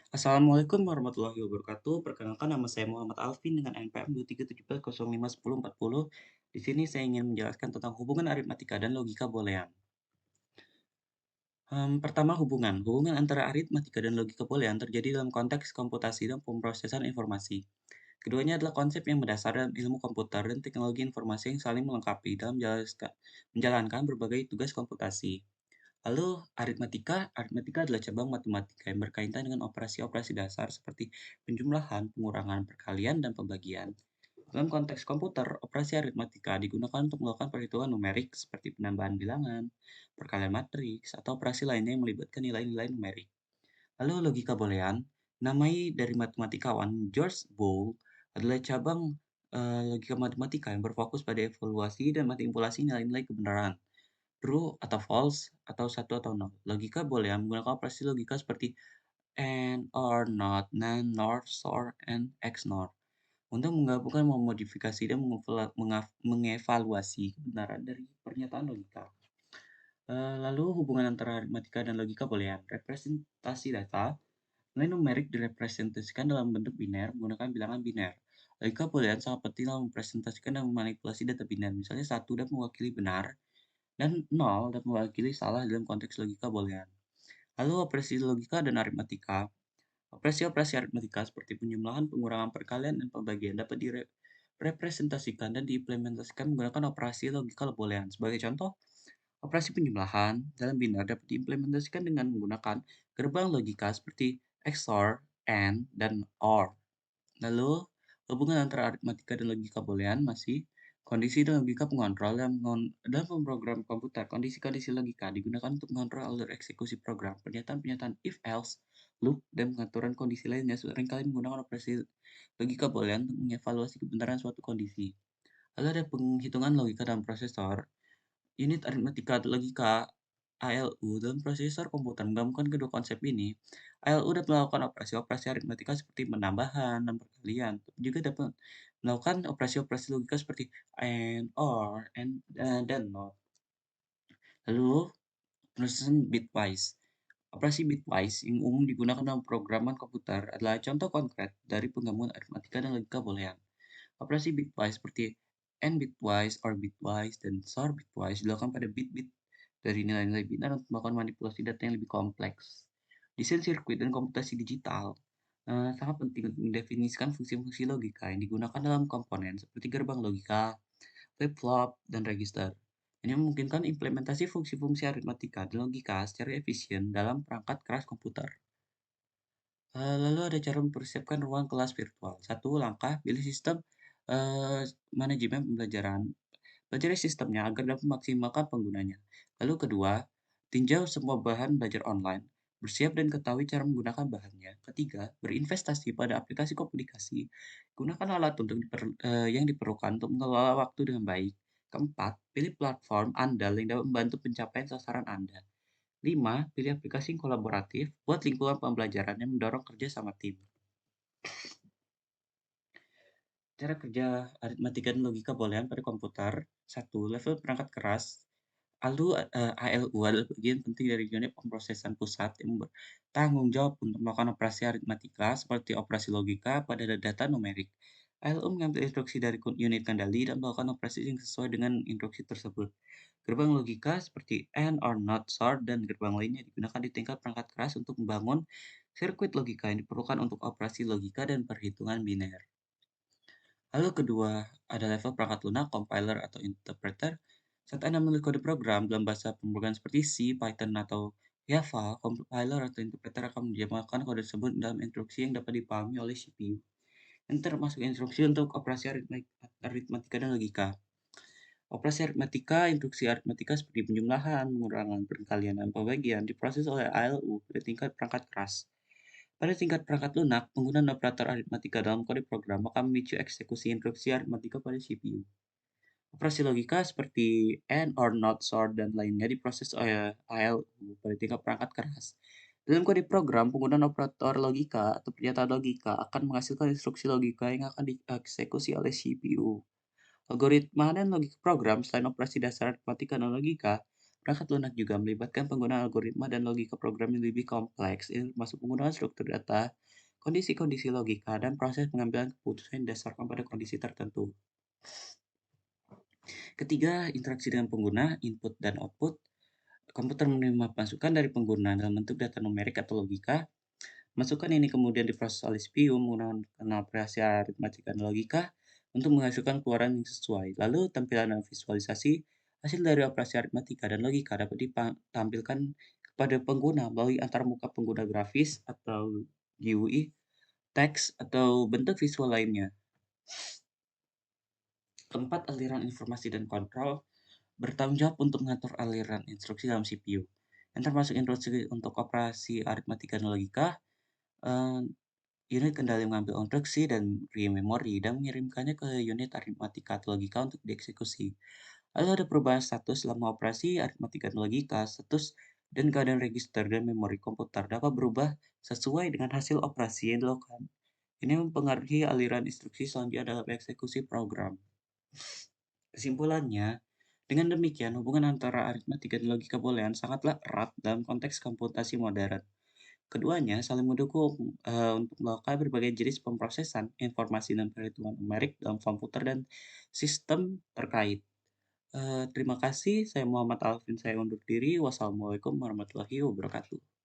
Assalamualaikum warahmatullahi wabarakatuh. Perkenalkan nama saya Muhammad Alvin dengan NPM 237400510. Di sini saya ingin menjelaskan tentang hubungan aritmatika dan logika boolean. Pertama hubungan. Hubungan antara aritmatika dan logika boolean terjadi dalam konteks komputasi dan pemrosesan informasi. Keduanya adalah konsep yang mendasar dalam ilmu komputer dan teknologi informasi yang saling melengkapi dalam menjalankan berbagai tugas komputasi. Lalu aritmatika adalah cabang matematika yang berkaitan dengan operasi-operasi dasar seperti penjumlahan, pengurangan, perkalian, dan pembagian. Dalam konteks komputer, operasi aritmatika digunakan untuk melakukan perhitungan numerik seperti penambahan bilangan, perkalian matriks, atau operasi lainnya yang melibatkan nilai-nilai numerik. Lalu logika boolean, namai dari matematikawan George Boole, adalah cabang logika matematika yang berfokus pada evaluasi dan manipulasi nilai-nilai kebenaran. True atau false, atau satu atau nol. Logika boolean menggunakan operasi logika seperti and, or, not, nan, nor, so, and, XNOR untuk menggabungkan, memodifikasi, dan mengevaluasi kebenaran dari pernyataan logika. Lalu hubungan antara aritmatika dan logika boolean. Representasi data, nilai numerik direpresentasikan dalam bentuk biner menggunakan bilangan biner. Logika boolean sangat penting dalam mempresentasikan dan memanipulasi data biner. Misalnya 1 dapat mewakili benar, dan nol dapat mewakili salah dalam konteks logika boolean. Lalu operasi logika dan aritmatika. Operasi-operasi aritmatika seperti penjumlahan, pengurangan, perkalian, dan pembagian dapat direpresentasikan dan diimplementasikan menggunakan operasi logika boolean. Sebagai contoh, operasi penjumlahan dalam biner dapat diimplementasikan dengan menggunakan gerbang logika seperti XOR, AND, dan OR. Lalu, hubungan antara aritmatika dan logika boolean masih kondisi dan logika pengontrol dalam pemrogram komputer. Kondisi-kondisi logika digunakan untuk mengontrol alur eksekusi program. Pernyataan-pernyataan if-else, loop, dan pengaturan kondisi lainnya seringkali menggunakan operasi logika boolean untuk mengevaluasi kebenaran suatu kondisi. Lalu ada penghitungan logika dalam prosesor. Unit aritmatika atau logika ALU dalam prosesor komputer menggabungkan kedua konsep ini. ALU dapat melakukan operasi-operasi aritmatika seperti penambahan dan perkalian, tapi juga dapat melakukan operasi-operasi logika seperti AND, OR, dan NOT. Lalu, proses bitwise. Operasi bitwise yang umum digunakan dalam programan komputer adalah contoh konkret dari penggabungan aritmatika dan logika boolean. Operasi bitwise seperti AND bitwise, OR bitwise, dan SOR bitwise dilakukan pada bit-bit dari nilai-nilai biner untuk melakukan manipulasi data yang lebih kompleks. Desain sirkuit dan komputasi digital sangat penting untuk mendefinisikan fungsi-fungsi logika yang digunakan dalam komponen seperti gerbang logika, flip-flop, dan register. Ini memungkinkan implementasi fungsi-fungsi aritmatika dan logika secara efisien dalam perangkat keras komputer. Lalu ada cara mempersiapkan ruang kelas virtual. Satu langkah, pilih sistem manajemen pembelajaran. Pelajari sistemnya agar dapat memaksimalkan penggunanya. Lalu kedua, tinjau semua bahan belajar online. Bersiap dan ketahui cara menggunakan bahannya. Ketiga, berinvestasi pada aplikasi komunikasi. Gunakan alat yang diperlukan untuk mengelola waktu dengan baik. Keempat, pilih platform andal yang dapat membantu pencapaian sasaran Anda. 5. Pilih aplikasi yang kolaboratif buat lingkungan pembelajaran yang mendorong kerja sama tim. Cara kerja aritmatika dan logika boolean pada komputer. 1. Level perangkat keras. ALU adalah bagian penting dari unit pemrosesan pusat yang bertanggung jawab untuk melakukan operasi aritmatika seperti operasi logika pada data numerik. ALU mengambil instruksi dari unit kendali dan melakukan operasi yang sesuai dengan instruksi tersebut. Gerbang logika seperti AND, OR, NOT, SOR, dan gerbang lainnya digunakan di tingkat perangkat keras untuk membangun sirkuit logika yang diperlukan untuk operasi logika dan perhitungan biner. Lalu kedua, ada level perangkat lunak, compiler atau interpreter. Saat Anda menulis kode program dalam bahasa pemrograman seperti C, Python, atau Java, compiler atau interpreter akan menerjemahkan kode tersebut dalam instruksi yang dapat dipahami oleh CPU. Ini termasuk instruksi untuk operasi aritmatika dan logika. Operasi aritmatika, instruksi aritmatika seperti penjumlahan, pengurangan, perkalian, dan pembagian diproses oleh ALU pada tingkat perangkat keras. Pada tingkat perangkat lunak, penggunaan operator aritmatika dalam kode program akan memicu eksekusi instruksi aritmatika pada CPU. Operasi logika seperti AND, OR, NOT, SOR, dan lainnya diproses oleh ALU pada tingkat perangkat keras. Dalam kode program, penggunaan operator logika atau pernyataan logika akan menghasilkan instruksi logika yang akan dieksekusi oleh CPU. Algoritma dan logika program selain operasi dasar aritmatika dan logika, Perangkat lunak juga melibatkan penggunaan algoritma dan logika program yang lebih kompleks, ini termasuk penggunaan struktur data, kondisi-kondisi logika, dan proses pengambilan keputusan yang didasarkan pada kondisi tertentu. Ketiga, interaksi dengan pengguna, input dan output. Komputer menerima masukan dari pengguna dalam bentuk data numerik atau logika. Masukan ini kemudian diproses oleh CPU menggunakan operasi aritmatika dan logika untuk menghasilkan keluaran yang sesuai. Lalu tampilan dan visualisasi hasil dari operasi aritmatika dan logika dapat ditampilkan kepada pengguna melalui antarmuka pengguna grafis atau GUI, teks, atau bentuk visual lainnya. Keempat, aliran informasi dan kontrol bertanggung jawab untuk mengatur aliran instruksi dalam CPU, yang termasuk instruksi untuk operasi aritmatika dan logika. eh, Unit kendali mengambil instruksi dan memori dan mengirimkannya ke unit aritmatika atau logika untuk dieksekusi. Lalu ada perubahan status selama operasi aritmatika dan logika, status dan keadaan register dan memori komputer dapat berubah sesuai dengan hasil operasi yang dilakukan. Ini mempengaruhi aliran instruksi selanjutnya dalam eksekusi program. Kesimpulannya, dengan demikian hubungan antara aritmatika dan logika boolean sangatlah erat dalam konteks komputasi modern. Keduanya saling mendukung, untuk melakukan berbagai jenis pemrosesan informasi dan perhitungan numerik dalam komputer dan sistem terkait. Terima kasih, saya Muhammad Alvin, saya undur diri. Wassalamualaikum warahmatullahi wabarakatuh.